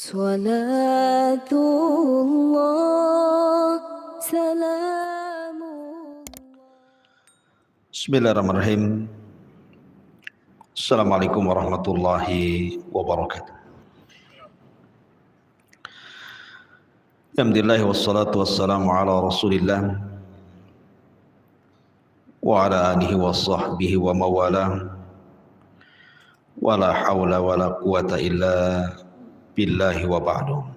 Salatullah, salamullah. Bismillahirrahmanirrahim. Assalamualaikum warahmatullahi wabarakatuh. Alhamdulillah wassalatu wassalamu ala Rasulillah wa ala alihi wa sahbihi wa mawalah. Wala hawla wala quwata illa billahi wa ba'du.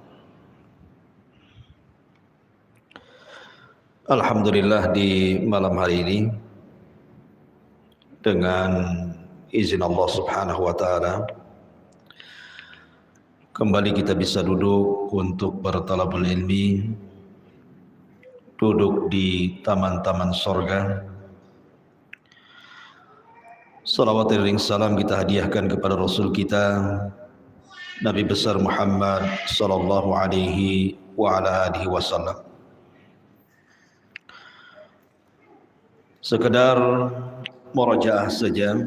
Alhamdulillah, di malam hari ini dengan izin Allah Subhanahu wa taala kembali kita bisa duduk untuk bertalabul ilmi, duduk di taman-taman sorga. Salawat dan salam kita hadiahkan kepada Rasul kita Nabi besar Muhammad sallallahu alaihi wa ala alihi wasallam. Sekedar murajaah saja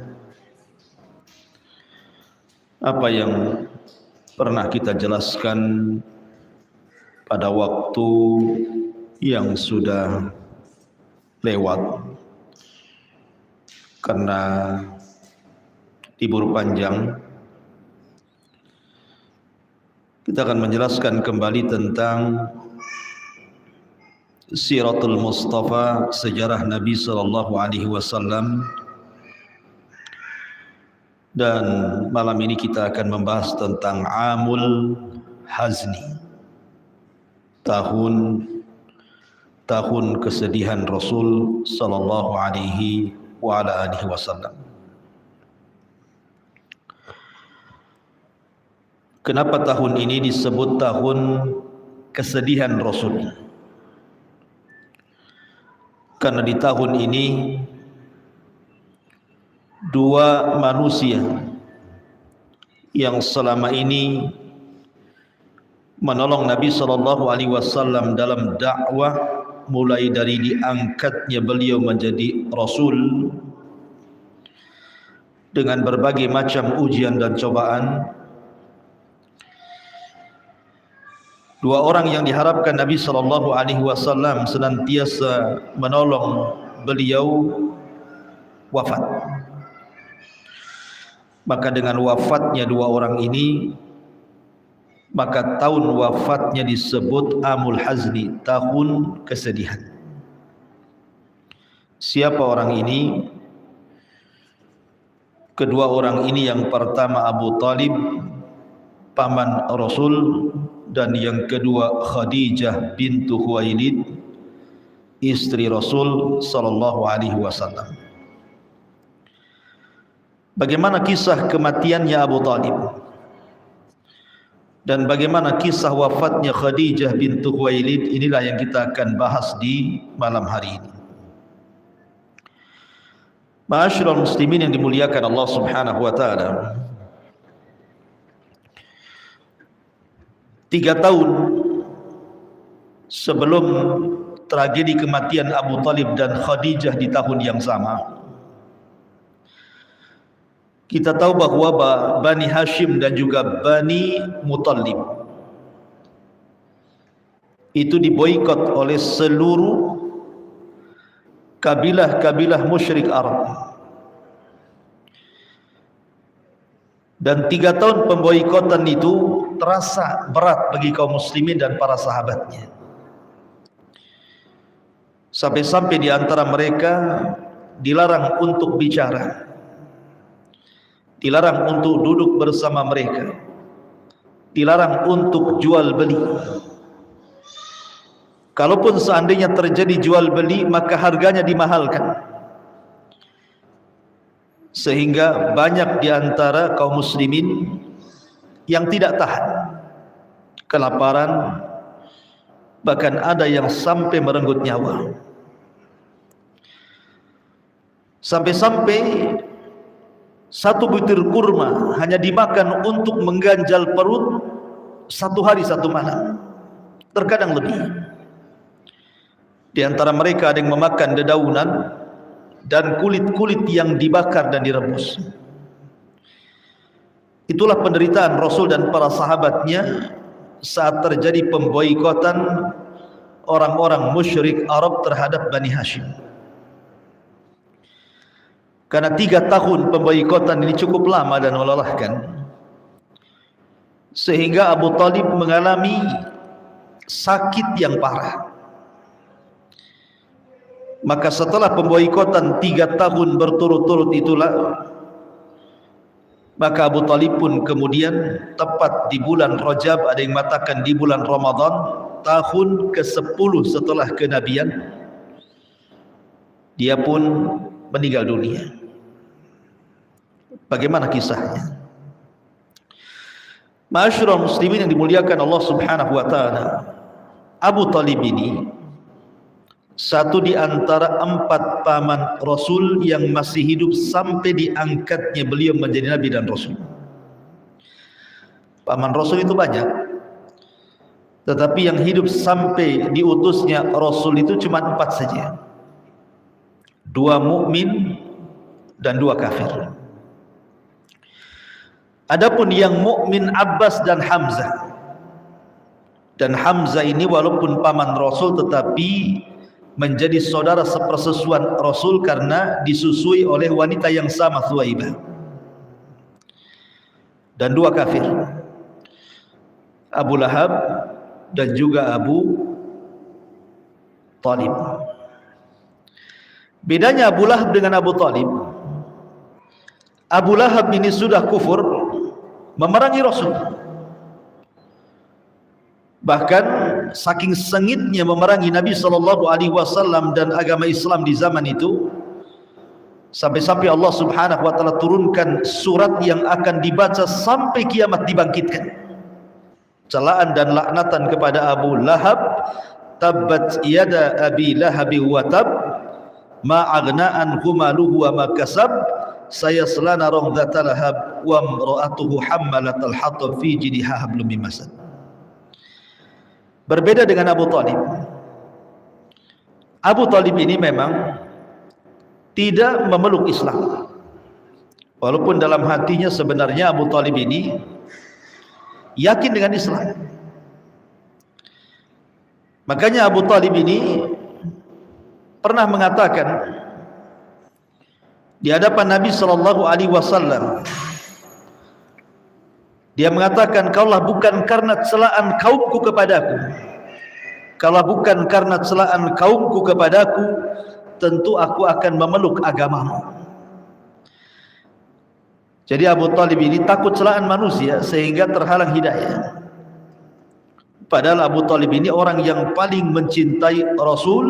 apa yang pernah kita jelaskan pada waktu yang sudah lewat karena libur panjang. Kita akan menjelaskan kembali tentang Siratul Mustafa, sejarah Nabi sallallahu alaihi wasallam. Dan malam ini kita akan membahas tentang Amul Hazni, tahun kesedihan Rasul sallallahu alaihi wa ala alihi wasallam. Kenapa tahun ini disebut tahun kesedihan Rasul? Karena di tahun ini dua manusia yang selama ini menolong Nabi sallallahu alaihi wasallam dalam dakwah, mulai dari diangkatnya beliau menjadi Rasul dengan berbagai macam ujian dan cobaan. Dua orang yang diharapkan Nabi sallallahu alaihi wasallam senantiasa menolong beliau wafat. Maka dengan wafatnya dua orang ini, maka tahun wafatnya disebut Amul Hazni, tahun kesedihan. Siapa orang ini? Kedua orang ini, yang pertama Abu Talib, paman Rasul, dan yang kedua Khadijah bintu Khuwailid, istri Rasul sallallahu alaihi wasallam. Bagaimana kisah kematiannya Abu Talib dan bagaimana kisah wafatnya Khadijah bintu Khuwailid, inilah yang kita akan bahas di malam hari ini. Ma'asyiral muslimin yang dimuliakan Allah Subhanahu wa taala, 3 tahun sebelum tragedi kematian Abu Talib dan Khadijah di tahun yang sama, kita tahu bahwa Bani Hashim dan juga Bani Muttalib itu diboikot oleh seluruh kabilah-kabilah musyrik Arab. Dan 3 tahun pemboikotan itu terasa berat bagi kaum muslimin dan para sahabatnya. Sampai-sampai di antara mereka dilarang untuk bicara, dilarang untuk duduk bersama mereka, dilarang untuk jual beli. Kalaupun seandainya terjadi jual beli, maka harganya dimahalkan. Sehingga banyak di antara kaum muslimin yang tidak tahan, kelaparan, bahkan ada yang sampai merenggut nyawa. Sampai-sampai 1 butir kurma hanya dimakan untuk mengganjal perut 1 hari 1 malam, terkadang lebih. Di antara mereka ada yang memakan dedaunan dan kulit-kulit yang dibakar dan direbus. Itulah penderitaan Rasul dan para sahabatnya saat terjadi pemboikotan orang-orang musyrik Arab terhadap Bani Hashim. Karena 3 tahun pemboikotan ini cukup lama dan melelahkan, sehingga Abu Talib mengalami sakit yang parah. Maka setelah pemboikotan 3 tahun berturut-turut itulah, maka Abu Talib pun kemudian tepat di bulan Rajab, ada yang mengatakan di bulan Ramadan, tahun ke-10 setelah kenabian, dia pun meninggal dunia. Bagaimana kisahnya? Ma'asyiral muslimin yang dimuliakan Allah Subhanahu wa taala, Abu Talib ini satu di antara 4 paman Rasul yang masih hidup sampai diangkatnya beliau menjadi nabi dan rasul. Paman Rasul itu banyak, tetapi yang hidup sampai diutusnya Rasul itu cuma 4 saja. 2 mukmin dan 2 kafir. Adapun yang mukmin Abbas dan Hamzah. Dan Hamzah ini walaupun paman Rasul tetapi menjadi saudara sepersusuan Rasul karena disusui oleh wanita yang sama, Thuwaibah. Dan 2 kafir, Abu Lahab dan juga Abu Talib. Bedanya Abu Lahab dengan Abu Talib, Abu Lahab ini sudah kufur, memerangi Rasul. Bahkan saking sengitnya memerangi Nabi SAW dan agama Islam di zaman itu, sampai-sampai Allah Subhanahu wa taala turunkan surat yang akan dibaca sampai kiamat dibangkitkan. Celaan dan laknatan kepada Abu Lahab, tabbat yada abi lahabi wa tab, ma aghna anhu maluhu wa ma kasab, sayasla naran dzata lahab wa imra'atuhu hammalatal hatab fi jidha hablum min masad. Berbeda dengan Abu Talib. Abu Talib ini memang tidak memeluk Islam, walaupun dalam hatinya sebenarnya Abu Talib ini yakin dengan Islam. Makanya Abu Talib ini pernah mengatakan di hadapan Nabi SAW, dia mengatakan, "Kaulah bukan karena celaan kaumku kepadaku. Kalau bukan karena celaan kaumku kepadaku, tentu aku akan memeluk agamamu." Jadi Abu Talib ini takut celaan manusia sehingga terhalang hidayah. Padahal Abu Talib ini orang yang paling mencintai Rasul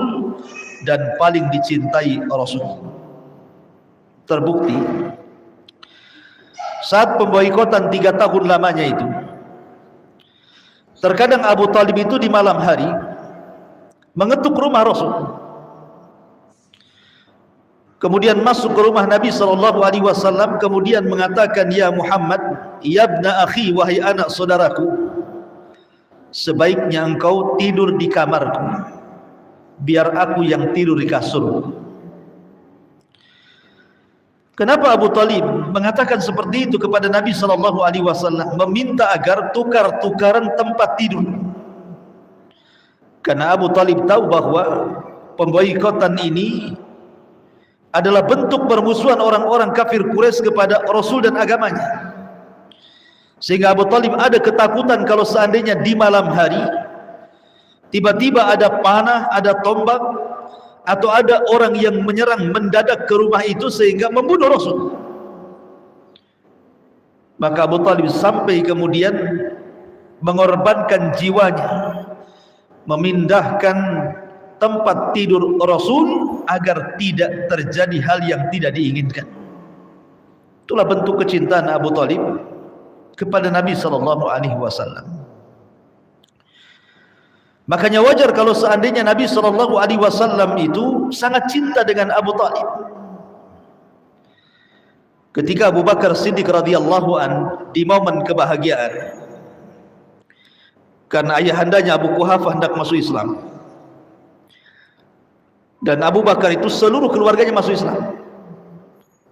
dan paling dicintai Rasul. Terbukti saat pemboikotan 3 tahun lamanya itu, terkadang Abu Talib itu di malam hari mengetuk rumah Rasul, kemudian masuk ke rumah Nabi SAW, kemudian mengatakan, "Ya Muhammad, ya ibna akhi, wahai anak saudaraku, sebaiknya engkau tidur di kamarku, biar aku yang tidur di kasurku." Kenapa Abu Talib mengatakan seperti itu kepada Nabi SAW, meminta agar tukar-tukaran tempat tidur? Karena Abu Talib tahu bahwa pemboikotan ini adalah bentuk permusuhan orang-orang kafir Quraisy kepada Rasul dan agamanya. Sehingga Abu Talib ada ketakutan kalau seandainya di malam hari tiba-tiba ada panah, ada tombak, atau ada orang yang menyerang mendadak ke rumah itu sehingga membunuh Rasul. Maka Abu Talib sampai kemudian mengorbankan jiwanya, memindahkan tempat tidur Rasul agar tidak terjadi hal yang tidak diinginkan. Itulah bentuk kecintaan Abu Talib kepada Nabi SAW. Makanya wajar kalau seandainya Nabi SAW itu sangat cinta dengan Abu Talib. Ketika Abu Bakar Siddiq radhiyallahu an di momen kebahagiaan, karena ayahandanya Abu Quhafah hendak masuk Islam, dan Abu Bakar itu seluruh keluarganya masuk Islam.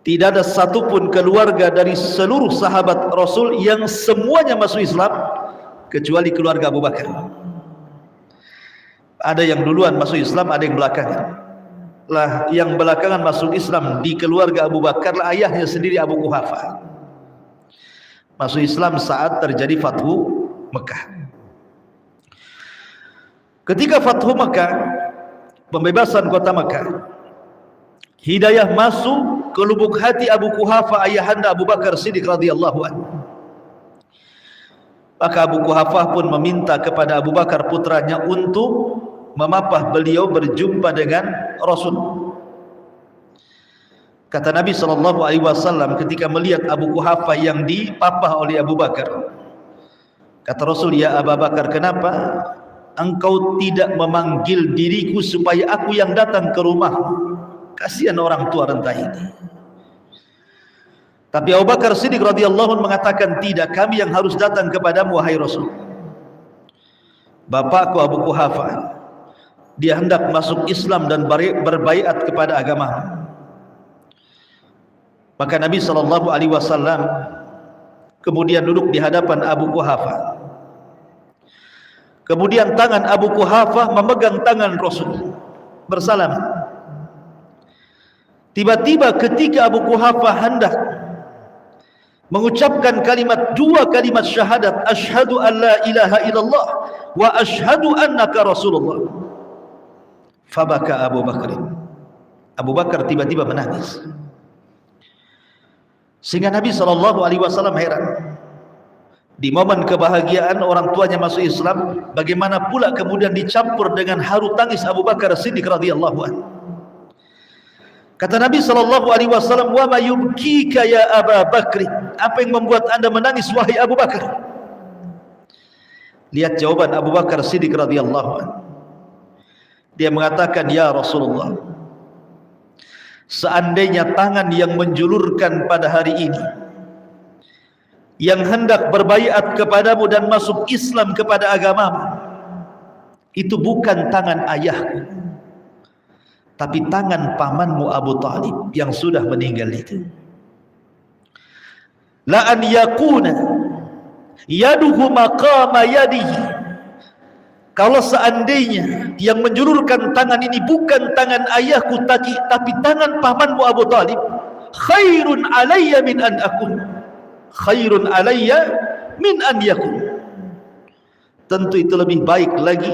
Tidak ada satupun keluarga dari seluruh sahabat Rasul yang semuanya masuk Islam kecuali keluarga Abu Bakar. Ada yang duluan masuk Islam, ada yang belakangan. Lah yang belakangan masuk Islam di keluarga Abu Bakar lah ayahnya sendiri, Abu Quhafah. Masuk Islam saat terjadi Fathu Mekah. Ketika Fathu Mekah, pembebasan kota Mekah, hidayah masuk ke lubuk hati Abu Quhafah, ayahanda Abu Bakar Siddiq radhiyallahu anhu. Maka Abu Quhafah pun meminta kepada Abu Bakar putranya untuk memapah beliau berjumpa dengan Rasul. Kata Nabi SAW ketika melihat Abu Quhafah yang dipapah oleh Abu Bakar, kata Rasul, ya Abu Bakar, kenapa engkau tidak memanggil diriku supaya aku yang datang ke rumahmu? Kasihan orang tua renta ini. Tapi Abu Bakar Siddiq radhiyallahu anhu mengatakan, tidak, kami yang harus datang kepadamu wahai Rasul. Bapakku Abu Quhafah, dia hendak masuk Islam dan berbaiat kepada agama. Maka Nabi SAW kemudian duduk di hadapan Abu Quhafah. Kemudian tangan Abu Quhafah memegang tangan Rasul, bersalaman. Tiba-tiba ketika Abu Quhafah hendak mengucapkan dua kalimat syahadat, asyhadu an la ilaha illallah wa asyhadu annaka Rasulullah, fabaka Abu Bakar. Abu Bakar tiba-tiba menangis. Sehingga Nabi SAW heran. Di momen kebahagiaan orang tuanya masuk Islam, bagaimana pula kemudian dicampur dengan haru tangis Abu Bakar Siddiq radhiyallahu anhu. Kata Nabi SAW, wa ma yubkika ya Abu Bakr, apa yang membuat anda menangis wahai Abu Bakar? Lihat jawaban Abu Bakar Siddiq radhiyallahu anhu. Dia mengatakan, ya Rasulullah, seandainya tangan yang menjulurkan pada hari ini, yang hendak berbaiat kepadamu dan masuk Islam kepada agamamu, itu bukan tangan ayahku, tapi tangan pamanmu Abu Talib yang sudah meninggal itu. La an yakuna yaduhu maqama yadihi, kalau seandainya yang menjulurkan tangan ini bukan tangan ayahku tapi tangan pamanmu Abu Talib, khairun alayya min an akun, khairun alayya min an yakun, tentu itu lebih baik lagi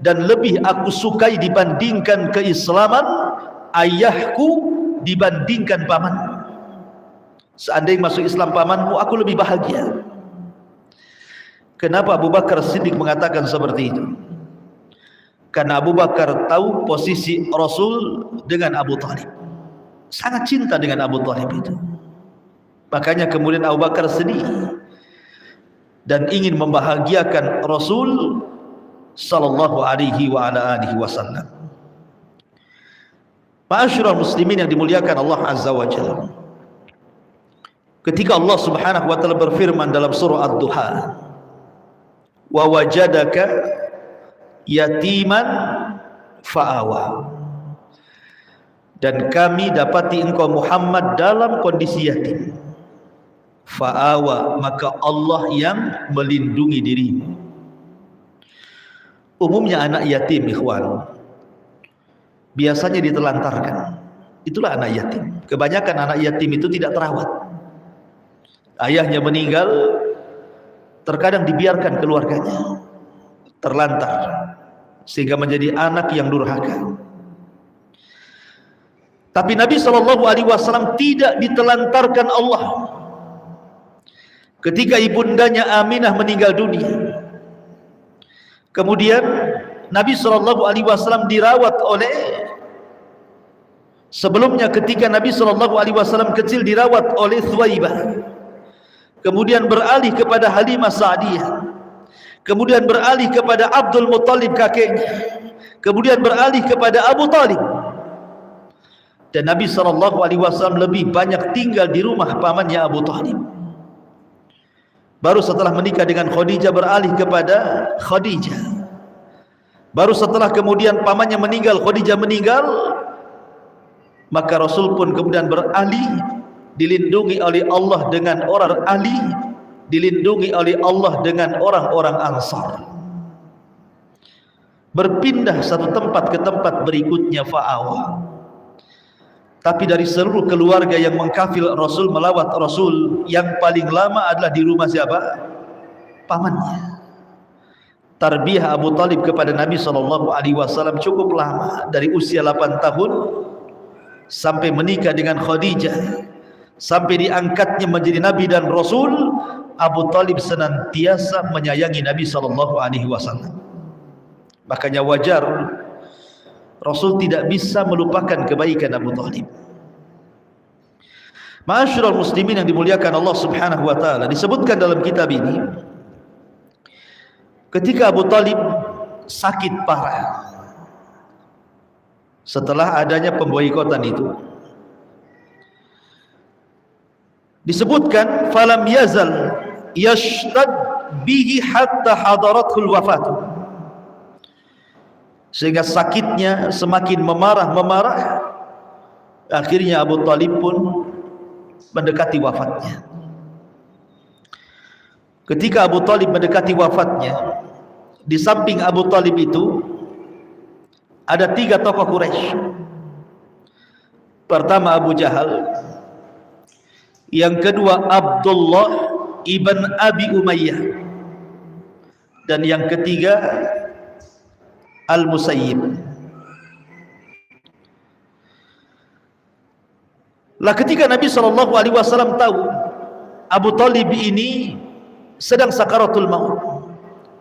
dan lebih aku sukai dibandingkan keislaman ayahku dibandingkan pamanmu. Seandainya masuk Islam pamanmu, aku lebih bahagia. Kenapa Abu Bakar Siddiq mengatakan seperti itu? Karena Abu Bakar tahu posisi Rasul dengan Abu Talib, sangat cinta dengan Abu Talib itu. Makanya kemudian Abu Bakar sedih dan ingin membahagiakan Rasul sallallahu alaihi wa ala alihi wasallam. Ma'asyiral muslimin yang dimuliakan Allah azza wa jalla, ketika Allah subhanahu wa ta'ala berfirman dalam surah Ad-Duha, wa wajadaka yatiman fa'awa, dan kami dapati engkau Muhammad dalam kondisi yatim, fa'awa, maka Allah yang melindungi dirimu. Umumnya anak yatim, ikhwan, biasanya ditelantarkan. Itulah anak yatim. Kebanyakan anak yatim itu tidak terawat. Ayahnya meninggal, terkadang dibiarkan keluarganya terlantar, sehingga menjadi anak yang durhaka. Tapi Nabi SAW tidak ditelantarkan Allah. Ketika ibundanya Aminah meninggal dunia, kemudian Nabi SAW dirawat oleh, sebelumnya ketika Nabi SAW kecil dirawat oleh Thuwaibah, kemudian beralih kepada Halimah Sa'diyah, kemudian beralih kepada Abdul Muttalib kakeknya, kemudian beralih kepada Abu Talib. Dan Nabi SAW lebih banyak tinggal di rumah pamannya Abu Talib. Baru setelah menikah dengan Khadijah beralih kepada Khadijah. Baru setelah kemudian pamannya meninggal, Khadijah meninggal, maka Rasul pun kemudian beralih, dilindungi oleh Allah dengan orang ahli dilindungi oleh Allah dengan orang-orang Ansar. Berpindah satu tempat ke tempat berikutnya fa'awa. Tapi dari seluruh keluarga yang mengkafil Rasul, melawat Rasul, yang paling lama adalah di rumah siapa? Pamannya. Tarbiyah Abu Talib kepada Nabi SAW cukup lama, dari usia 8 tahun sampai menikah dengan Khadijah, sampai diangkatnya menjadi Nabi dan Rasul. Abu Talib senantiasa menyayangi Nabi SAW. Makanya wajar Rasul tidak bisa melupakan kebaikan Abu Talib. Ma'asyiral muslimin yang dimuliakan Allah Subhanahu wa taala, disebutkan dalam kitab ini ketika Abu Talib sakit parah setelah adanya pemboikotan itu, disebutkan falam yazal yashtad bihi hatta hadaratul wafat, sehingga sakitnya semakin memarah, akhirnya Abu Talib pun mendekati wafatnya. Ketika Abu Talib mendekati wafatnya, di samping Abu Talib itu ada 3 tokoh Quraisy. Pertama Abu Jahal, yang kedua Abdullah ibn Abi Umayyah, dan yang ketiga Al-Musayyib. Lah ketika Nabi SAW tahu Abu Talib ini sedang sakaratul maut,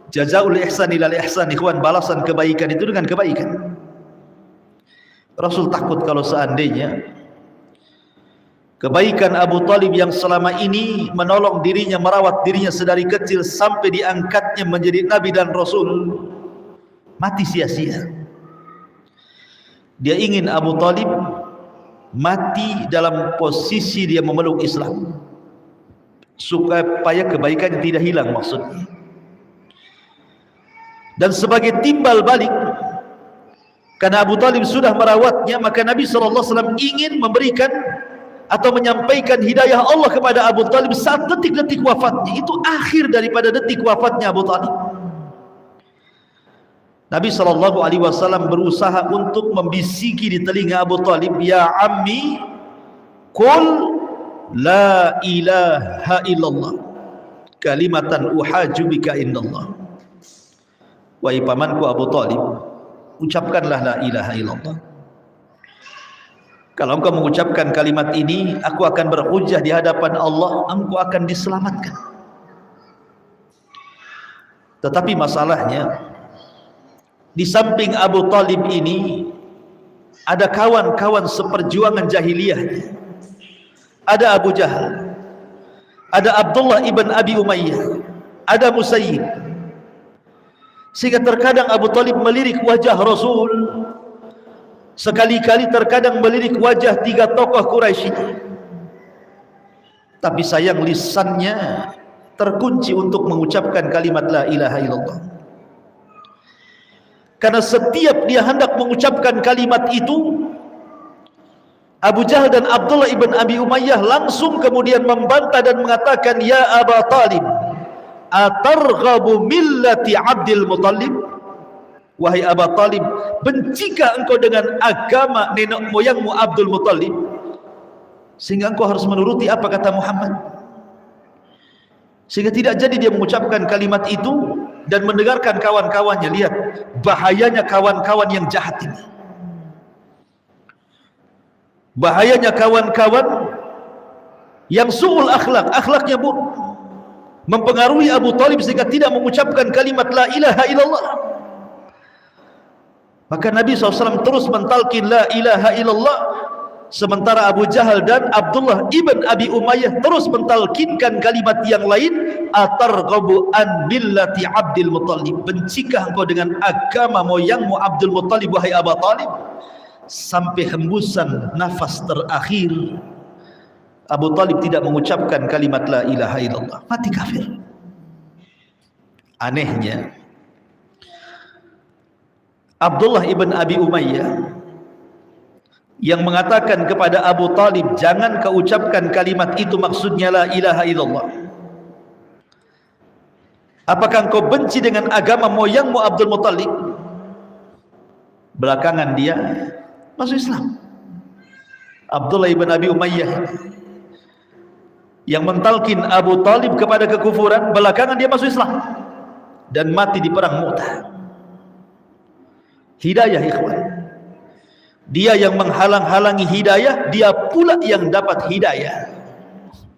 jazaul ihsan ilal ihsan, ikhwan, balasan kebaikan itu dengan kebaikan. Rasul takut kalau seandainya kebaikan Abu Talib yang selama ini menolong dirinya, merawat dirinya sedari kecil sampai diangkatnya menjadi Nabi dan Rasul, mati sia-sia. Dia ingin Abu Talib mati dalam posisi dia memeluk Islam, supaya kebaikan tidak hilang maksudnya. Dan sebagai timbal balik, karena Abu Talib sudah merawatnya, maka Nabi SAW ingin memberikan atau menyampaikan hidayah Allah kepada Abu Talib saat detik-detik wafatnya. Itu akhir daripada detik wafatnya Abu Talib. Nabi SAW berusaha untuk membisiki di telinga Abu Talib, ya ammi, qul la ilaha illallah kalimatan uhaju bika indallah. Wahai pamanku Abu Talib, ucapkanlah la ilaha illallah. Kalau engkau mengucapkan kalimat ini, aku akan berhujjah di hadapan Allah, engkau akan diselamatkan. Tetapi masalahnya, di samping Abu Talib ini ada kawan-kawan seperjuangan jahiliyah. Ada Abu Jahal, ada Abdullah ibn Abi Umayyah, ada Musayyib. Sehingga terkadang Abu Talib melirik wajah Rasul, sekali-kali terkadang melirik wajah 3 tokoh Quraisy. Tapi sayang lisannya terkunci untuk mengucapkan kalimat la ilaha illallah. Karena setiap dia hendak mengucapkan kalimat itu, Abu Jahal dan Abdullah ibn Abi Umayyah langsung kemudian membantah dan mengatakan, ya Abu Talib, atarghabu millati Abdul Muttalib? Wahai Abu Talib, bencikah engkau dengan agama nenek moyangmu Abdul Muttalib, sehingga engkau harus menuruti apa kata Muhammad? Sehingga tidak jadi dia mengucapkan kalimat itu dan mendengarkan kawan-kawannya. Lihat bahayanya kawan-kawan yang jahat ini, bahayanya kawan-kawan yang su'ul akhlak, akhlaknya buruk, mempengaruhi Abu Talib sehingga tidak mengucapkan kalimat la ilaha illallah. Maka Nabi SAW terus mentalkin la ilaha illallah, sementara Abu Jahal dan Abdullah ibn Abi Umayyah terus mentalkinkan kalimat yang lain, atarghabu an millati Abdul Muttalib, bencikah engkau dengan agama moyangmu Abdul Muttalib wahai Abu Talib? Sampai hembusan nafas terakhir Abu Talib tidak mengucapkan kalimat la ilaha illallah, mati kafir. Anehnya Abdullah ibn Abi Umayyah yang mengatakan kepada Abu Talib, jangan kau ucapkan kalimat itu, maksudnya la ilaha illallah. Apakah engkau benci dengan agama moyangmu Abdul Muttalib? Belakangan dia masuk Islam. Abdullah ibn Abi Umayyah yang mentalkin Abu Talib kepada kekufuran, belakangan dia masuk Islam dan mati di perang Mu'tah. Hidayah ikhwan. Dia yang menghalang-halangi hidayah, dia pula yang dapat hidayah.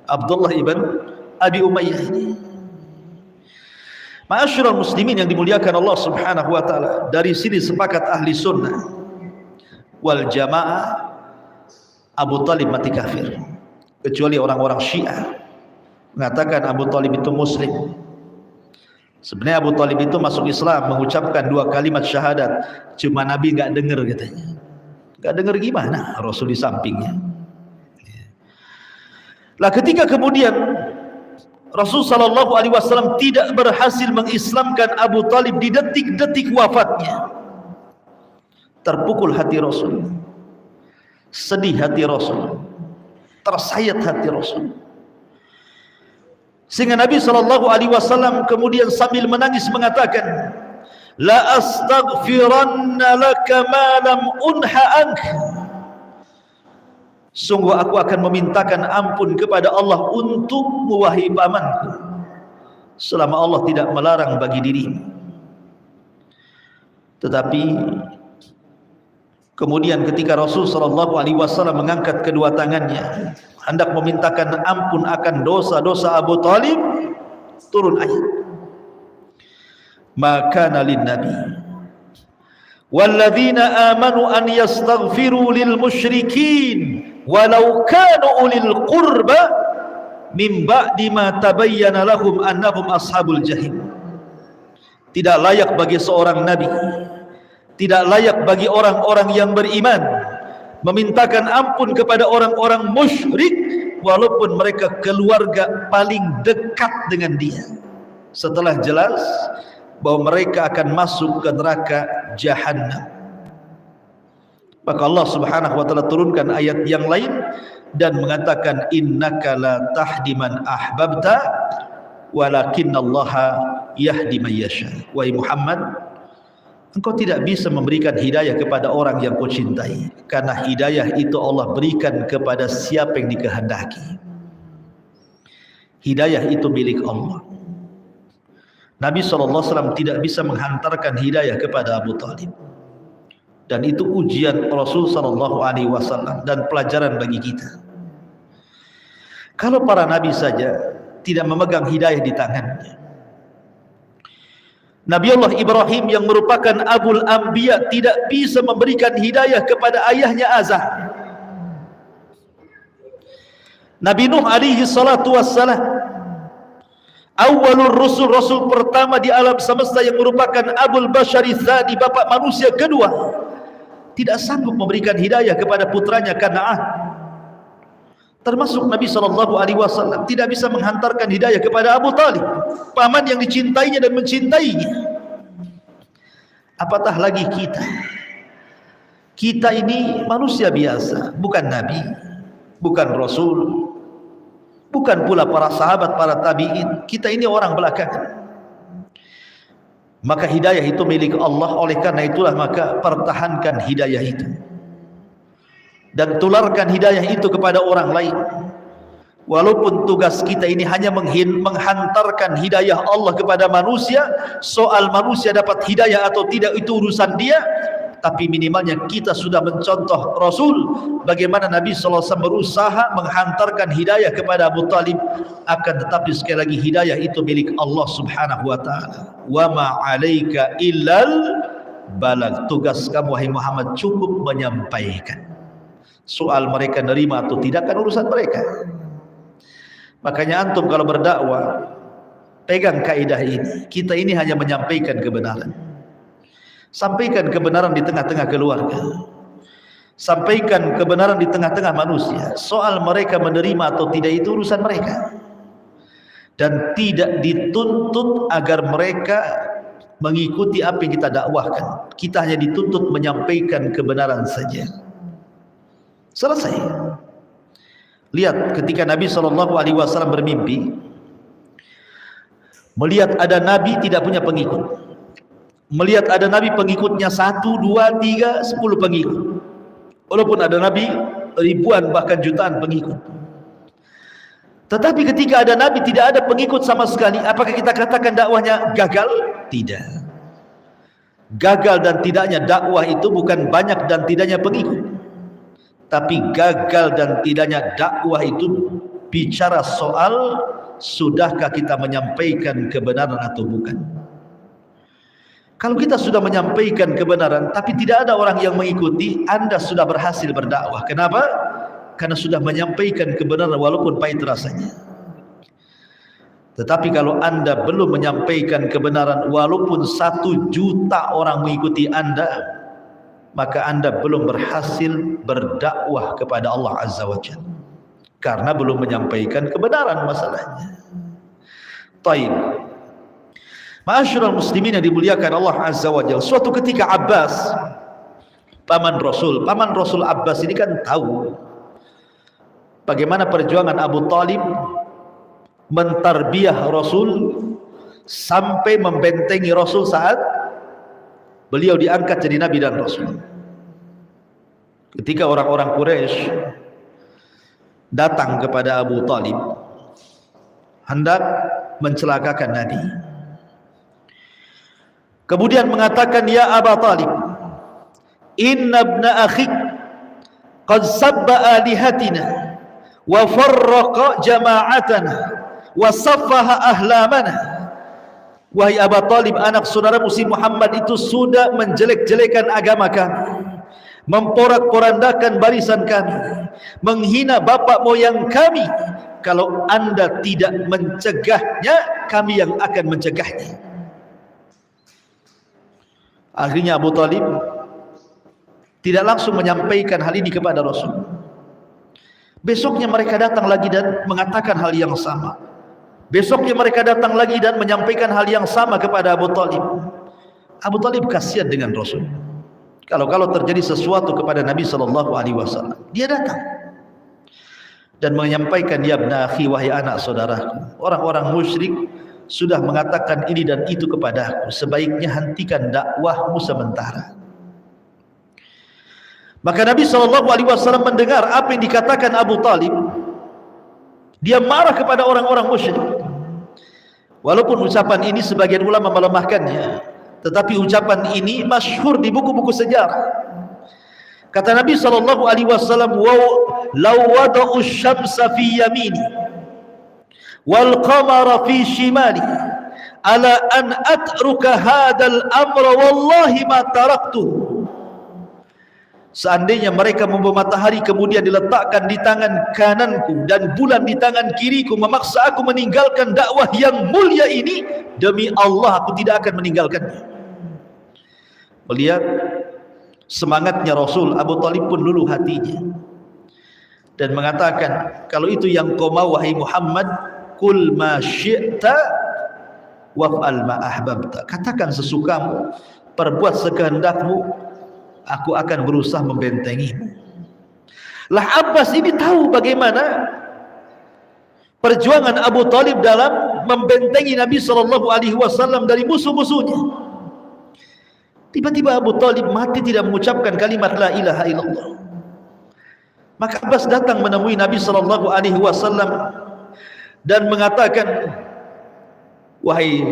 Abdullah ibn Abi Umayyah ini. Ma'asyiral muslimin yang dimuliakan Allah Subhanahu wa taala, dari sini sepakat ahli sunnah wal jamaah, Abu Talib mati kafir. Kecuali orang-orang Syiah mengatakan Abu Talib itu muslim. Sebenarnya Abu Talib itu masuk Islam, mengucapkan 2 kalimat syahadat, cuma Nabi enggak dengar katanya. Enggak dengar gimana? Rasul di sampingnya. Lah ketika kemudian Rasul sallallahu alaihi wasallam tidak berhasil mengislamkan Abu Talib di detik-detik wafatnya, terpukul hati Rasul, sedih hati Rasul, tersayat hati Rasul, sehingga Nabi sallallahu alaihi wasallam kemudian sambil menangis mengatakan, la astaghfiranna laka ma lam unha anka, sungguh aku akan memintakan ampun kepada Allah untukmu wahai pamanku, selama Allah tidak melarang bagi dirimu. Tetapi kemudian ketika Rasul sallallahu alaihi wasallam mengangkat kedua tangannya hendak memintakan ampun akan dosa-dosa Abu Talib, turun ayat, maka lin nabi walladzina amanu an yastaghfiru lil musyrikin walau kanu ulil qurba min ba'di ma tabayyana lahum annahum ashabul jahim. Tidak layak bagi seorang nabi, tidak layak bagi orang-orang yang beriman memintakan ampun kepada orang-orang musyrik walaupun mereka keluarga paling dekat dengan dia, setelah jelas bahwa mereka akan masuk ke neraka Jahannam. Maka Allah Subhanahu wa taala turunkan ayat yang lain dan mengatakan, innaka la tahdi man ahbabta walakinallaha yahdi man yasha. Wahai Muhammad, engkau tidak bisa memberikan hidayah kepada orang yang kau cintai, karena hidayah itu Allah berikan kepada siapa yang dikehendaki. Hidayah itu milik Allah. Nabi SAW tidak bisa menghantarkan hidayah kepada Abu Talib, dan itu ujian Rasul SAW dan pelajaran bagi kita. Kalau para nabi saja tidak memegang hidayah di tangannya, Nabi Allah Ibrahim yang merupakan Abul Anbiya tidak bisa memberikan hidayah kepada ayahnya Azar. Nabi Nuh alaihi salatu wassalam, awalur rusul, rasul pertama di alam semesta yang merupakan Abul Bashari Tsani, bapak manusia kedua, tidak sanggup memberikan hidayah kepada putranya Kan'an. Termasuk Nabi SAW tidak bisa menghantarkan hidayah kepada Abu Talib, paman yang dicintainya dan mencintainya. Apatah lagi kita. Kita ini manusia biasa, bukan Nabi, bukan Rasul, bukan pula para sahabat, para tabi'in. Kita ini orang belakangan. Maka hidayah itu milik Allah. Oleh karena itulah maka pertahankan hidayah itu dan tularkan hidayah itu kepada orang lain. Walaupun tugas kita ini hanya menghantarkan hidayah Allah kepada manusia, soal manusia dapat hidayah atau tidak itu urusan dia, tapi minimalnya kita sudah mencontoh Rasul bagaimana Nabi SAW berusaha menghantarkan hidayah kepada Abu Talib. Akan tetapi sekali lagi hidayah itu milik Allah Subhanahu wa ta'ala. Wa ma 'alaika illal balag. Tugas kamu wahai Muhammad cukup menyampaikan. Soal mereka nerima atau tidak kan urusan mereka. Makanya antum kalau berdakwah pegang kaidah ini. Kita ini hanya menyampaikan kebenaran. Sampaikan kebenaran di tengah-tengah keluarga. Sampaikan kebenaran di tengah-tengah manusia. Soal mereka menerima atau tidak itu urusan mereka. Dan tidak dituntut agar mereka mengikuti apa yang kita dakwahkan. Kita hanya dituntut menyampaikan kebenaran saja. Selesai. Lihat ketika Nabi SAW bermimpi, Melihat ada nabi tidak punya pengikut. Melihat ada nabi pengikutnya 1, 2, 3, 10 pengikut. Walaupun ada nabi ribuan bahkan jutaan pengikut. Tetapi ketika ada nabi tidak ada pengikut sama sekali, apakah kita katakan dakwahnya gagal? Tidak. Gagal dan tidaknya dakwah itu bukan banyak dan tidaknya pengikut. Tapi gagal dan tidaknya dakwah itu bicara soal sudahkah kita menyampaikan kebenaran atau bukan. Kalau kita sudah menyampaikan kebenaran tapi tidak ada orang yang mengikuti, Anda sudah berhasil berdakwah. Kenapa? Karena sudah menyampaikan kebenaran walaupun pahit rasanya. Tetapi kalau Anda belum menyampaikan kebenaran walaupun 1 juta orang mengikuti Anda, maka Anda belum berhasil berdakwah kepada Allah Azza wa Jalla, karena belum menyampaikan kebenaran masalahnya. Taib. Ma'asyiral muslimin yang dimuliakan Allah Azza wa Jalla, suatu ketika Abbas, paman Rasul Abbas ini kan tahu bagaimana perjuangan Abu Talib mentarbiyah Rasul sampai membentengi Rasul saat beliau diangkat jadi Nabi dan Rasul. Ketika orang-orang Quraisy datang kepada Abu Talib hendak mencelakakan Nabi, kemudian mengatakan, ya Abu Talib, inna ibna akhik qad sabba alihatina wa farraqa jama'atana wa saffaha ahlamana. Wahai Abu Talib, anak saudara Muslim Muhammad itu sudah menjelek-jelekan agama kami, memporak-porandakan barisan kami, menghina bapak moyang kami. Kalau Anda tidak mencegahnya, kami yang akan mencegahnya. Akhirnya Abu Talib tidak langsung menyampaikan hal ini kepada Rasul. Besoknya mereka datang lagi dan mengatakan hal yang sama. Besoknya mereka datang lagi dan menyampaikan hal yang sama kepada Abu Talib. Abu Talib kasihan dengan Rasul. Kalau terjadi sesuatu kepada Nabi SAW, dia datang dan menyampaikan, ya ibna akhi, wahai anak saudaraku, orang-orang musyrik sudah mengatakan ini dan itu kepadaku, sebaiknya hentikan dakwahmu sementara. Maka Nabi SAW mendengar apa yang dikatakan Abu Talib. Dia marah kepada orang-orang musyrik. Walaupun ucapan ini sebagian ulama melemahkannya, tetapi ucapan ini masyhur di buku-buku sejarah. Kata Nabi SAW, "Law wada'u syamsa fi yamini wal qamara fi shimali ala an atruka hadzal amra wallahi ma taraktuhu." Seandainya mereka membawa matahari kemudian diletakkan di tangan kananku dan bulan di tangan kiriku, memaksa aku meninggalkan dakwah yang mulia ini, demi Allah aku tidak akan meninggalkannya. Melihat semangatnya Rasul, Abu Talib pun luluh hatinya dan mengatakan, kalau itu yang kau mau wahai Muhammad, kul ma syi'ta waf'al ma ahbabta. Katakan sesukamu, perbuat sekehendakmu, aku akan berusaha membentengimu. Lah Abbas ini tahu bagaimana perjuangan Abu Talib dalam membentengi Nabi SAW dari musuh-musuhnya. Tiba-tiba Abu Talib mati tidak mengucapkan kalimat la ilaha illallah. Maka Abbas datang menemui Nabi SAW dan mengatakan, wahai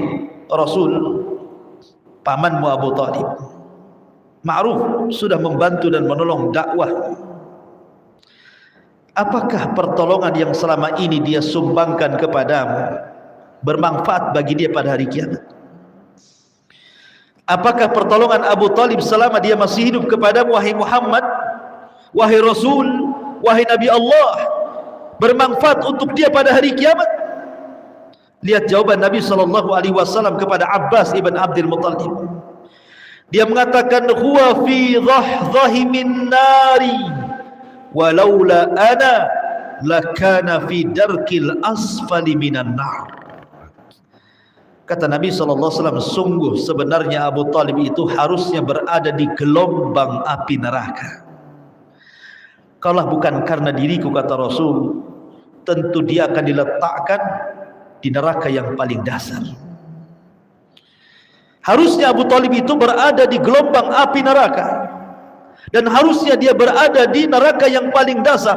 Rasul, pamanmu Abu Talib ma'ruf sudah membantu dan menolong dakwah. Apakah pertolongan yang selama ini dia sumbangkan kepadamu bermanfaat bagi dia pada hari kiamat? Apakah pertolongan Abu Talib selama dia masih hidup kepadamu wahai Muhammad, wahai Rasul, wahai Nabi Allah, bermanfaat untuk dia pada hari kiamat? Lihat jawaban Nabi SAW kepada Abbas ibn Abdul Muttalib. Dia mengatakan, huwa fi dhahdhahi min nari walaula ana lakana fi darkil asfali minan nar. Kata Nabi SAW, sungguh sebenarnya Abu Talib itu harusnya berada di gelombang api neraka. Kalau bukan karena diriku, kata Rasul, tentu dia akan diletakkan di neraka yang paling dasar. Harusnya Abu Talib itu berada di gelombang api neraka, dan harusnya dia berada di neraka yang paling dasar.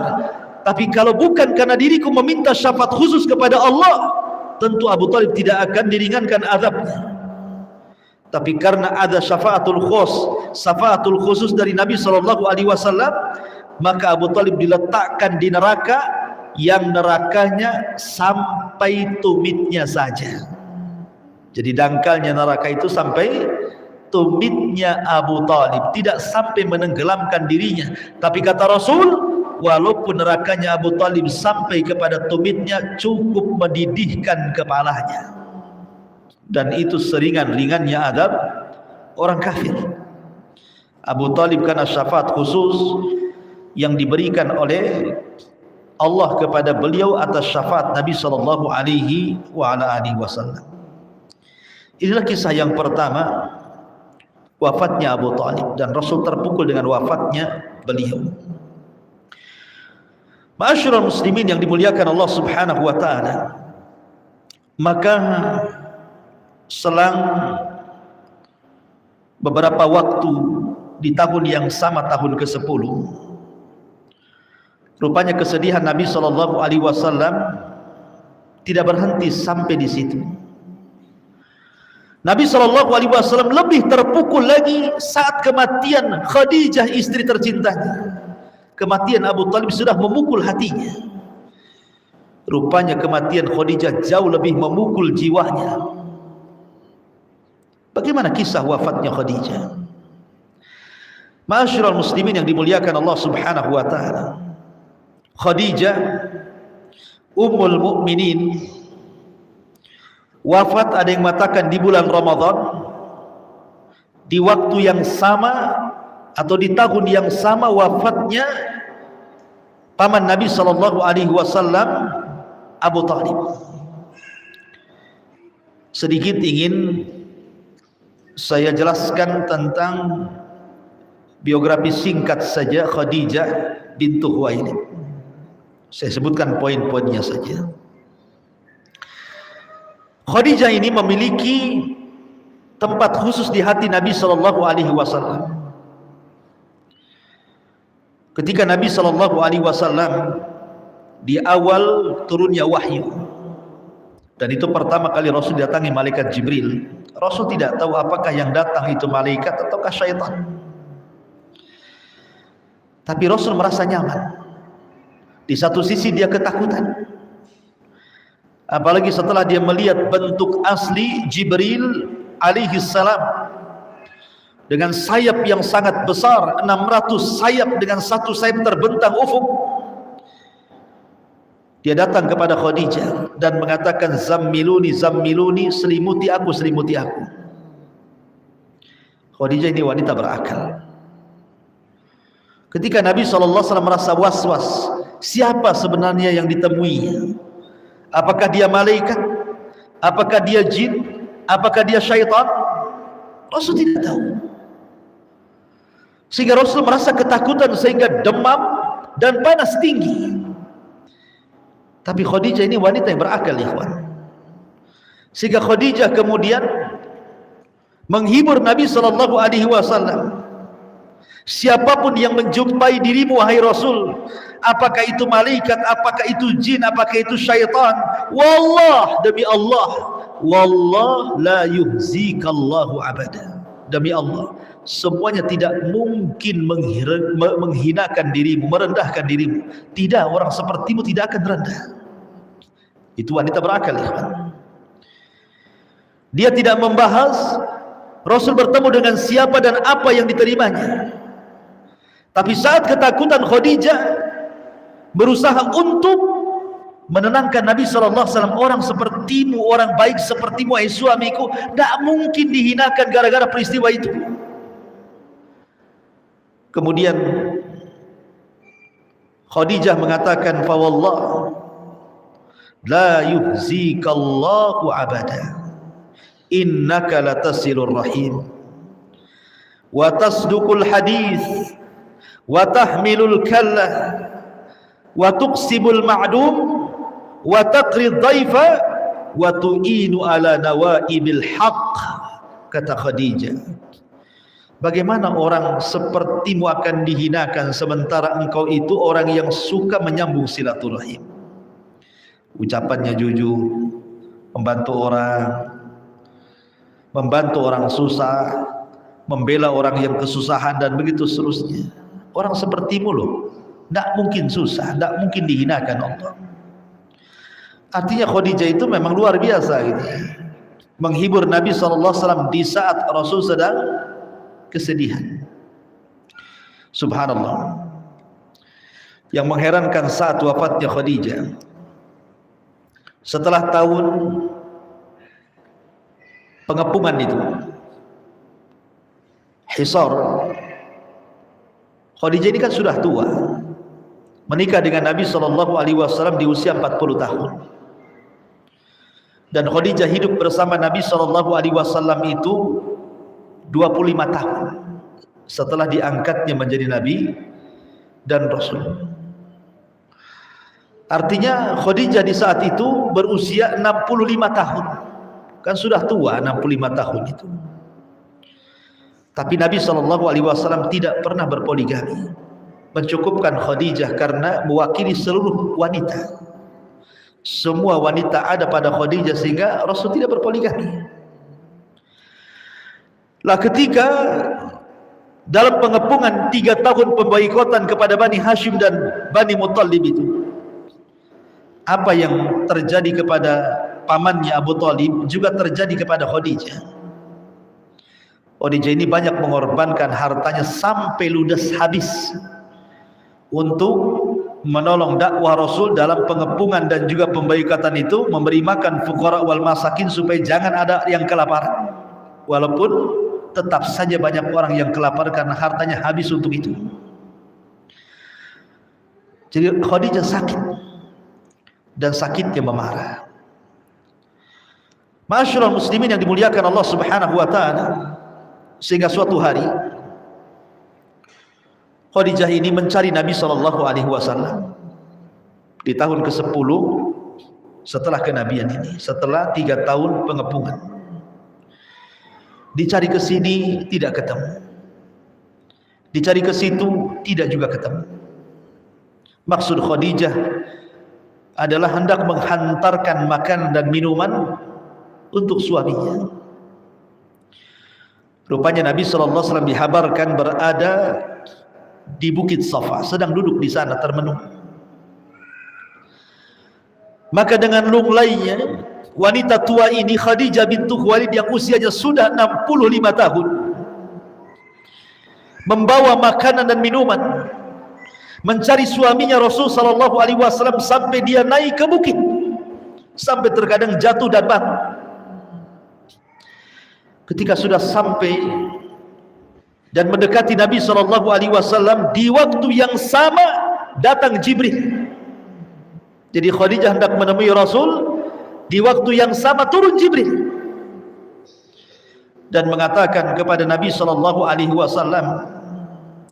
Tapi kalau bukan karena diriku meminta syafaat khusus kepada Allah, tentu Abu Talib tidak akan diringankan azabnya. Tapi karena ada syafaatul khusus dari Nabi SAW, maka Abu Talib diletakkan di neraka yang nerakanya sampai tumitnya saja. Jadi dangkalnya neraka itu sampai tumitnya Abu Talib, tidak sampai menenggelamkan dirinya. Tapi kata Rasul, walaupun nerakanya Abu Talib sampai kepada tumitnya, cukup mendidihkan kepalanya. Dan itu seringan-ringannya adab orang kafir. Abu Talib karena syafaat khusus yang diberikan oleh Allah kepada beliau atas syafaat Nabi SAW. Inilah kisah yang pertama, wafatnya Abu Talib, dan Rasul terpukul dengan wafatnya beliau. Ma'asyiral muslimin yang dimuliakan Allah Subhanahu wa taala, maka selang beberapa waktu di tahun yang sama, tahun ke-10, rupanya kesedihan Nabi SAW tidak berhenti sampai di situ. Nabi SAW lebih terpukul lagi saat kematian Khadijah, istri tercintanya. Kematian Abu Talib sudah memukul hatinya. Rupanya kematian Khadijah jauh lebih memukul jiwanya. Bagaimana kisah wafatnya Khadijah? Ma'asyiral muslimin yang dimuliakan Allah Subhanahu wa taala, Khadijah Ummul Mukminin wafat, ada yang mengatakan di bulan Ramadan, di waktu yang sama atau di tahun yang sama wafatnya paman Nabi SAW, Abu Talib. Sedikit ingin saya jelaskan tentang biografi singkat saja Khadijah bintu Khuwailid. Saya sebutkan poin-poinnya saja. Khadijah ini memiliki tempat khusus di hati Nabi SAW. Ketika Nabi SAW di awal turunnya wahyu, dan itu pertama kali Rasul datangi malaikat Jibril, Rasul tidak tahu apakah yang datang itu malaikat ataukah syaitan. Tapi Rasul merasa nyaman. Di satu sisi dia ketakutan, apalagi setelah dia melihat bentuk asli Jibril alaihi salam dengan sayap yang sangat besar, 600 sayap dengan satu sayap terbentang ufuk. Dia datang kepada Khadijah dan mengatakan, zammiluni, zammiluni, selimuti aku, selimuti aku. Khadijah ini wanita berakal. Ketika Nabi SAW merasa was-was, siapa sebenarnya yang ditemuinya? Apakah dia malaikat? Apakah dia jin? Apakah dia syaitan? Rasul tidak tahu. Sehingga Rasul merasa ketakutan, sehingga demam dan panas tinggi. Tapi Khadijah ini wanita yang berakal, ikhwan. Sehingga Khadijah kemudian menghibur Nabi SAW. Siapapun yang menjumpai dirimu wahai Rasul, apakah itu malaikat, apakah itu jin, apakah itu syaitan, wallah, demi Allah, wallah la yuhzikallahu abada, demi Allah, semuanya tidak mungkin menghinakan dirimu, merendahkan dirimu. Tidak, orang sepertimu tidak akan rendah. Itu wanita berakal, ikhwan. Dia tidak membahas Rasul bertemu dengan siapa dan apa yang diterimanya. Tapi saat ketakutan Khadijah berusaha untuk menenangkan Nabi SAW, orang sepertimu, orang baik sepertimu, wahai suamiku, tidak mungkin dihinakan gara-gara peristiwa itu. Kemudian Khadijah mengatakan, fa wallah la yuhzikallahu abada, innaka latasilur rahim wa tasduqul hadith wa tahmilul kallah wa tuqsibul ma'dum wa taqrid dhaifa wa tu'inu ala nawaibil haqq. kata Khadijah. Bagaimana orang sepertimu akan dihinakan sementara engkau itu orang yang suka menyambung silaturahim. Ucapannya jujur, membantu orang susah, membela orang yang kesusahan dan begitu seterusnya. Orang sepertimu loh, tidak mungkin susah, tidak mungkin dihinakan Allah. Artinya Khadijah itu memang luar biasa gitu, menghibur Nabi SAW di saat Rasul sedang kesedihan. Subhanallah. Yang mengherankan saat wafatnya Khadijah, setelah tahun pengepungan itu, Hisar, Khadijah ini kan sudah tua, menikah dengan Nabi SAW di usia 40 tahun. Dan Khadijah hidup bersama Nabi SAW itu 25 tahun setelah diangkatnya menjadi Nabi dan Rasul. Artinya Khadijah di saat itu berusia 65 tahun. Kan sudah tua 65 tahun itu. Tapi Nabi SAW tidak pernah berpoligami. Mencukupkan Khadijah karena mewakili seluruh wanita. Semua wanita ada pada Khadijah sehingga Rasul tidak berpoligami. Lah ketika dalam pengepungan 3 tahun pemboikotan kepada Bani Hashim dan Bani Muttalib itu, apa yang terjadi kepada pamannya Abu Talib juga terjadi kepada Khadijah. Khadijah ini banyak mengorbankan hartanya sampai ludes habis untuk menolong dakwah Rasul dalam pengepungan dan juga pemboikotan itu, memberi makan fuqara wal masakin supaya jangan ada yang kelaparan. Walaupun tetap saja banyak orang yang kelaparan karena hartanya habis untuk itu. Jadi Khadijah sakit, dan sakitnya memarah. Ma'asyiral muslimin yang dimuliakan Allah Subhanahu wa taala, sehingga suatu hari Khadijah ini mencari Nabi SAW di tahun ke-10 setelah kenabian ini, setelah 3 tahun pengepungan. Dicari ke sini tidak ketemu, dicari ke situ tidak juga ketemu. Maksud Khadijah adalah hendak menghantarkan makanan dan minuman untuk suaminya. Rupanya Nabi SAW dihabarkan berada di Bukit Safa, sedang duduk di sana termenung. Maka dengan lunglainya wanita tua ini, Khadijah bintu Khuwailid yang usianya sudah 65 tahun, membawa makanan dan minuman mencari suaminya Rasul SAW sampai dia naik ke bukit, sampai terkadang jatuh dan bangun. Ketika sudah sampai dan mendekati Nabi SAW, di waktu yang sama datang Jibril. Jadi Khadijah hendak menemui Rasul, di waktu yang sama turun Jibril dan mengatakan kepada Nabi SAW,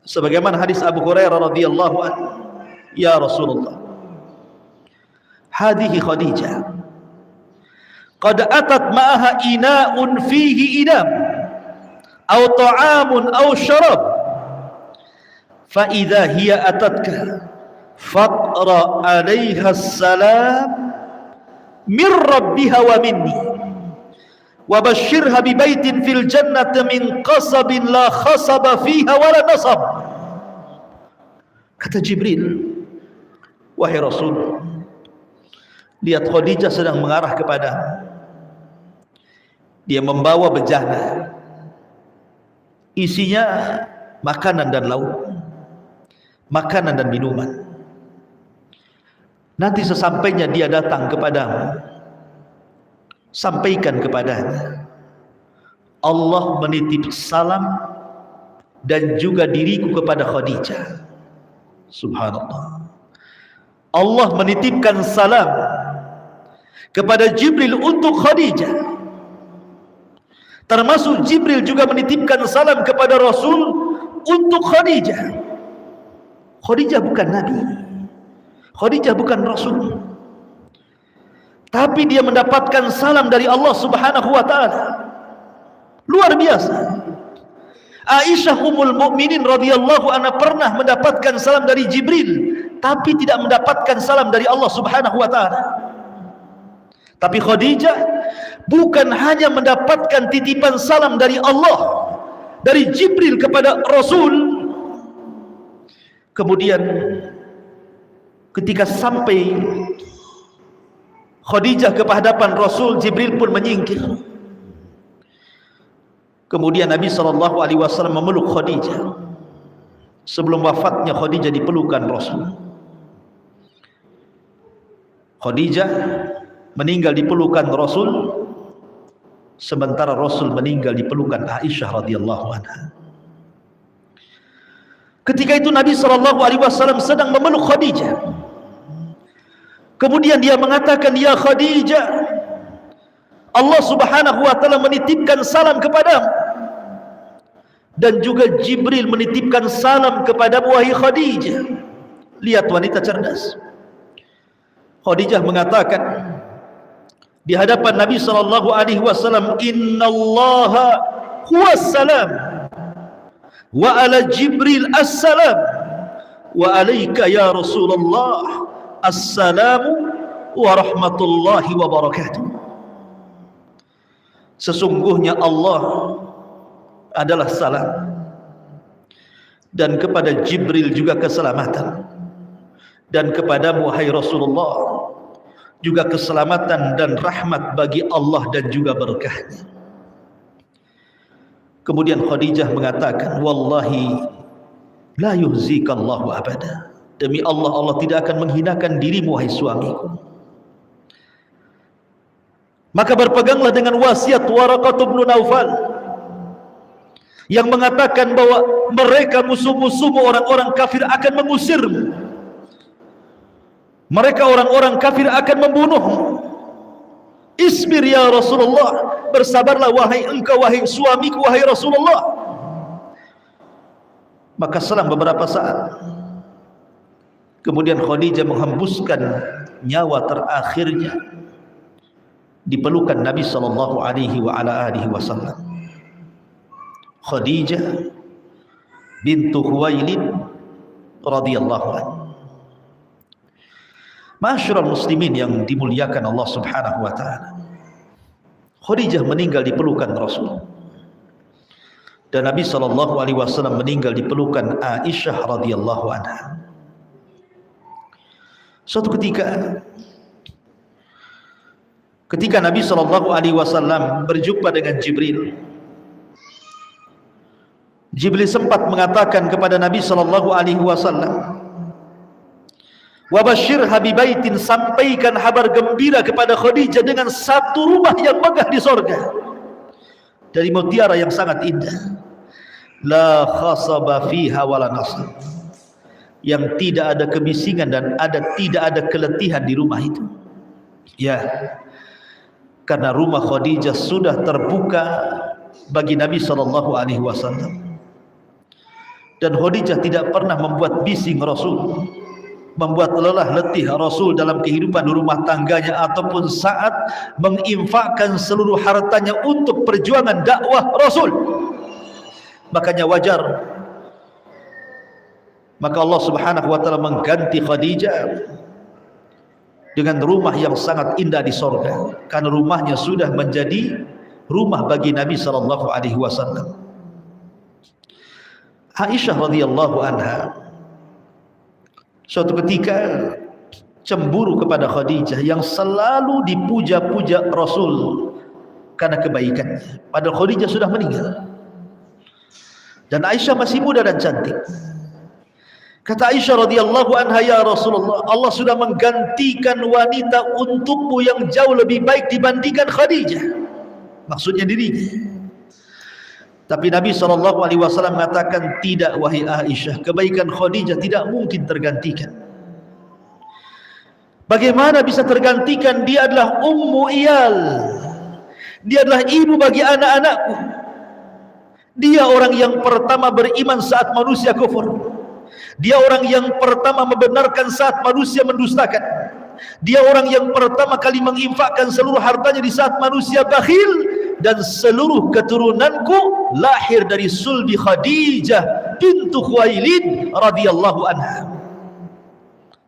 sebagaimana hadis Abu Hurairah radhiyallahu anhu, ya Rasulullah, hadhihi Khadijah qad atat ma'aha ina'un fihi inam aw ta'amun aw syarab, fa idza hiya atatka faqra 'alaiha assalam min rabbiha wa minni wa basyirha bi baitin fil jannati min qasabin la khasaba fiha wa la nasab. Kata Jibril, wahai Rasul, lihat Khadijah sedang mengarah kepadamu. Dia membawa bejana, isinya makanan dan lauk, makanan dan minuman. Nanti sesampainya dia datang kepadamu, sampaikan kepadanya, Allah menitip salam dan juga diriku kepada Khadijah. Subhanallah. Allah menitipkan salam kepada Jibril untuk Khadijah. Termasuk Jibril juga menitipkan salam kepada Rasul untuk Khadijah. Khadijah bukan Nabi, Khadijah bukan Rasul, tapi dia mendapatkan salam dari Allah Subhanahu wa ta'ala. Luar biasa. Aisyah Ummul Mukminin radhiyallahu anha pernah mendapatkan salam dari Jibril, tapi tidak mendapatkan salam dari Allah Subhanahu wa taala. Tapi Khadijah bukan hanya mendapatkan titipan salam dari Allah, dari Jibril kepada Rasul, kemudian ketika sampai Khadijah ke hadapan Rasul, Jibril pun menyingkir. Kemudian Nabi SAW memeluk Khadijah. Sebelum wafatnya Khadijah dipelukan Rasul. Khadijah meninggal di pelukan Rasul, sementara Rasul meninggal di pelukan Aisyah radhiyallahu anha. Ketika itu Nabi SAW sedang memeluk Khadijah. Kemudian dia mengatakan, "Ya Khadijah, Allah Subhanahu wa taala menitipkan salam kepadamu, dan juga Jibril menitipkan salam kepadamu wahai Khadijah." Lihat wanita cerdas. Khadijah mengatakan di hadapan Nabi SAW, "Innallaha huwas salam wa ala Jibril assalam wa alaika ya Rasulullah assalamu wa rahmatullahi wa barakatuh." Sesungguhnya Allah adalah salam, dan kepada Jibril juga keselamatan, dan kepadamu wahai Rasulullah juga keselamatan dan rahmat bagi Allah dan juga berkahnya. Kemudian Khadijah mengatakan, "Wallahi la yuhzikallahu abada." Demi Allah, Allah tidak akan menghinakan dirimu wahai suamiku. Maka berpeganglah dengan wasiat Waraqah bin Naufal yang mengatakan bahwa mereka musuh-musuhmu orang-orang kafir akan mengusirmu. Mereka orang-orang kafir akan membunuhmu. Isbir ya Rasulullah, bersabarlah wahai engkau wahai suamiku wahai Rasulullah. Maka selang beberapa saat kemudian Khadijah menghembuskan nyawa terakhirnya di pelukan Nabi sallallahu alaihi wasallam. Khadijah bintu Khuwailid radhiyallahu anha. Ma'asyiral muslimin yang dimuliakan Allah Subhanahu wa taala. Khadijah meninggal di pelukan Rasul. Dan Nabi sallallahu alaihi wasallam meninggal di pelukan Aisyah radhiyallahu anha. Suatu ketika Nabi sallallahu alaihi wasallam berjumpa dengan Jibril, Jibril sempat mengatakan kepada Nabi sallallahu alaihi wasallam, "Wabashir habibaitin," sampaikan kabar gembira kepada Khadijah dengan satu rumah yang megah di sorga dari mutiara yang sangat indah, la khasaba fiha wala nasab, yang tidak ada kebisingan dan tidak ada keletihan di rumah itu. Ya, karena rumah Khadijah sudah terbuka bagi Nabi sallallahu alaihi wasallam, dan Khadijah tidak pernah membuat bising Rasul, membuat lelah letih Rasul dalam kehidupan rumah tangganya ataupun saat menginfakkan seluruh hartanya untuk perjuangan dakwah Rasul. Makanya wajar, maka Allah Subhanahu wa taala mengganti Khadijah dengan rumah yang sangat indah di sorga, karena rumahnya sudah menjadi rumah bagi Nabi sallallahu alaihi wasallam. Aisyah radhiyallahu anha suatu ketika cemburu kepada Khadijah yang selalu dipuja-puja Rasul karena kebaikannya, padahal Khadijah sudah meninggal dan Aisyah masih muda dan cantik. Kata Aisyah radhiyallahu anha, "Ya Rasulullah, Allah sudah menggantikan wanita untukmu yang jauh lebih baik dibandingkan Khadijah." Maksudnya dirinya. Tapi Nabi SAW mengatakan, "Tidak wahai Aisyah, kebaikan Khadijah tidak mungkin tergantikan." Bagaimana bisa tergantikan? Dia adalah ummu iyal, dia adalah ibu bagi anak-anakku, dia orang yang pertama beriman saat manusia kufur, dia orang yang pertama membenarkan saat manusia mendustakan, dia orang yang pertama kali menginfakkan seluruh hartanya di saat manusia bakhil, dan seluruh keturunanku lahir dari sulbi Khadijah bintu Khuwailid radhiyallahu anha.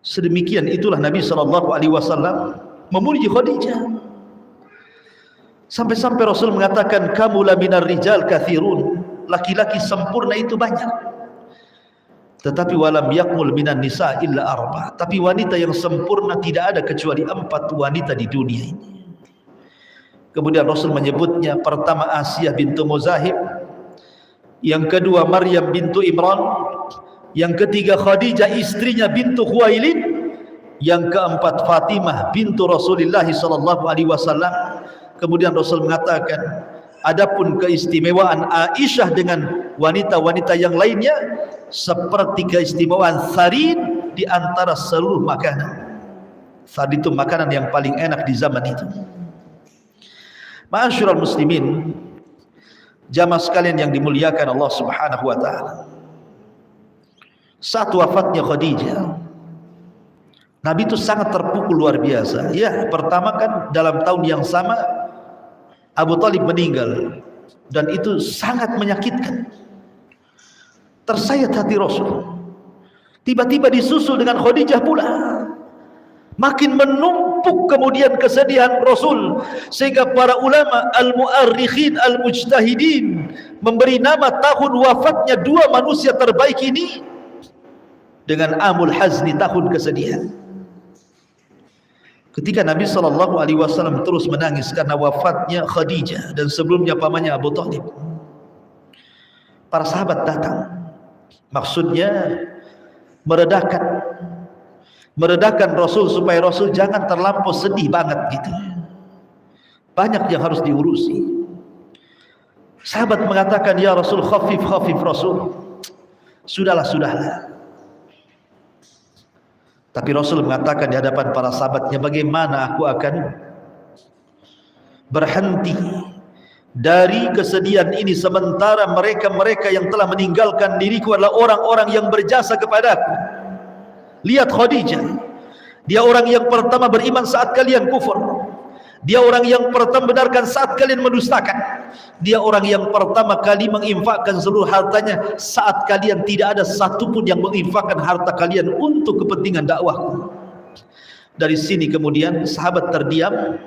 Sedemikian itulah Nabi SAW memuji Khadijah. Sampai-sampai Rasul mengatakan, kamu la minar rijal kathirun, laki-laki sempurna itu banyak, tetapi walam yakmul minan nisa illa arba, tapi wanita yang sempurna tidak ada kecuali 4 wanita di dunia ini. Kemudian Rasul menyebutnya, pertama Asiyah bintu Muzahib, yang kedua Maryam bintu Imran, yang ketiga Khadijah istrinya bintu Khuwailid, yang keempat Fatimah bintu Rasulullah SAW. Kemudian Rasul mengatakan, adapun keistimewaan Aisyah dengan wanita-wanita yang lainnya seperti keistimewaan sarin di antara seluruh makanan. Sarin itu makanan yang paling enak di zaman itu. Ma'asyiral muslimin, jamaah sekalian yang dimuliakan Allah Subhanahu wa taala. Saat wafatnya Khadijah, Nabi itu sangat terpukul luar biasa. Ya, pertama kan dalam tahun yang sama Abu Talib meninggal, dan itu sangat menyakitkan. Tersayat hati Rasul. Tiba-tiba disusul dengan Khadijah pula. Makin menumpuk kemudian kesedihan Rasul, sehingga para ulama al-mu'arrikhin al-mujtahidin memberi nama tahun wafatnya 2 manusia terbaik ini dengan Amul Hazni, tahun kesedihan. Ketika Nabi SAW terus menangis karena wafatnya Khadijah dan sebelumnya pamannya Abu Talib, para sahabat datang, maksudnya meredakan Rasul supaya Rasul jangan terlampau sedih banget gitu. Banyak yang harus diurusi. Sahabat mengatakan, ya Rasul, khafif Rasul, sudahlah. Tapi Rasul mengatakan di hadapan para sahabatnya, bagaimana aku akan berhenti dari kesedihan ini sementara mereka yang telah meninggalkan diriku adalah orang-orang yang berjasa kepadaku. Lihat Khadijah, dia orang yang pertama beriman saat kalian kufur, dia orang yang pertama benarkan saat kalian mendustakan, dia orang yang pertama kali menginfakkan seluruh hartanya saat kalian tidak ada satupun yang menginfakkan harta kalian untuk kepentingan dakwahku. Dari sini kemudian sahabat terdiam,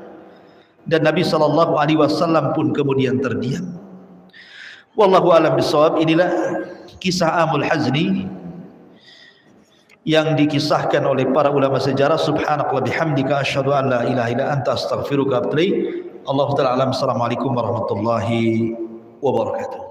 dan Nabi SAW pun kemudian terdiam. Wallahu a'lam bishawab. Inilah kisah Amul Hazni yang dikisahkan oleh para ulama sejarah. Subhanakallah bihamdika asyhadu an la ilaha illa anta astaghfiruka wa atubu ilaik. Allahu ta'ala alam. Assalamualaikum warahmatullahi wabarakatuh.